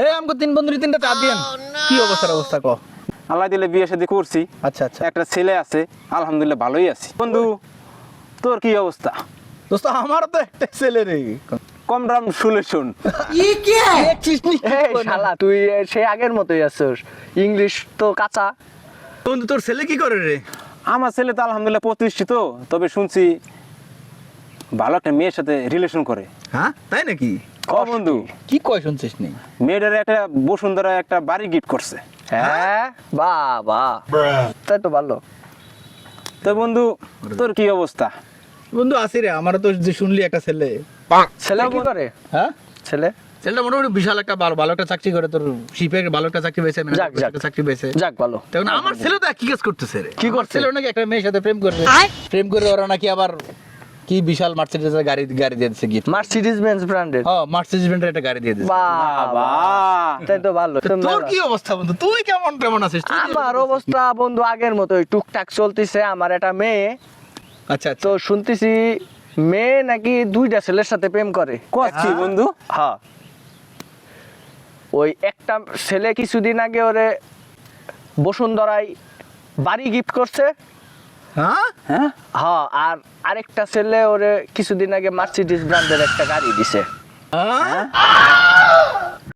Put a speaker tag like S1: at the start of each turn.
S1: এই আমগো তিন বন্ধুরি তিনটা চা দিয়েন। কি অবস্থা ক?
S2: আল্লাহ দিলে বিয়ে শাদী করছি,
S1: আচ্ছা আচ্ছা।
S2: একটা ছেলে আছে, আলহামদুলিল্লাহ ভালোই আছি। বন্ধু তোর কি অবস্থা?
S1: দোস্ত আমার তো একটা ছেলে রে।
S2: কম দাম শুলে শোন।
S1: দেখছিস নি?
S3: এই শালা তুই সেই আগের মতোই আছিস, ইংলিশ তো কাঁচা।
S1: বন্ধু তোর ছেলে কি করে রে?
S2: আমার ছেলে তো আলহামদুলিল্লাহ প্রতিষ্ঠিত, তবে শুনছি ভালো একটা মেয়ের সাথে রিলেশন করে।
S1: হ্যাঁ তাই নাকি?
S2: ক বন্ধু,
S1: কি কয় শুনছিস নি?
S2: মেয়েটার একটা বসুন্ধরা একটা বাড়ি গিফট করছে।
S3: হ্যাঁ বাবা, তাই তো ভালো।
S2: তো বন্ধু তোর কি অবস্থা?
S1: বন্ধু আসি রে, আমারও তো যে শুনলি একটা ছেলে।
S3: ছেলে কি করে?
S1: হ্যাঁ
S3: ছেলে
S1: ছেলেটা মোটামুটি বিশাল একটা ভালো একটা চাকরি করে, তোর শিপের ভালো একটা চাকরি পেয়েছে,
S3: যাক, যাক।
S1: একটা চাকরি পেয়েছে।
S3: যাক ভালো।
S1: তখন আমার ছেলে তো কি কাজ করতেছে রে?
S3: কি
S1: আমার
S3: করছে?
S1: ছেলে নাকি একটা মেয়ের সাথে প্রেম করে ওরা নাকি আবার কি বিশাল মার্সিডিজের গাড়ি দিয়ে দিচ্ছে গিফট।
S3: মার্সিডিজ বেঞ্জ ব্র্যান্ডের।
S1: হ্যাঁ মার্সিডিজ বেঞ্জের একটা গাড়ি দিয়ে দিচ্ছে।
S3: বাবা, তাই তো ভালো।
S1: তোর কি অবস্থা বন্ধু? তুই কেমন আছিস?
S3: আমার অবস্থা বন্ধু আগের মতোই, টুকটাক চলতেছে। আমার একটা মেয়ে,
S1: আচ্ছা আচ্ছা।
S3: তো শুনতেছি মেয়ে নাকি দুইটা ছেলের সাথে প্রেম করে।
S2: কি বন্ধু?
S3: হ্যাঁ, ওই একটা ছেলে কিছুদিন আগে ওরে বসুন্ধরায় বাড়ি গিফট করছে।
S1: হ্যাঁ
S2: হ্যাঁ
S3: হ্যাঁ, আর আরেকটা ছেলে ওরে কিছুদিন আগে মার্সিডিজ ব্র্যান্ডের একটা গাড়ি দিছে।
S1: হ্যাঁ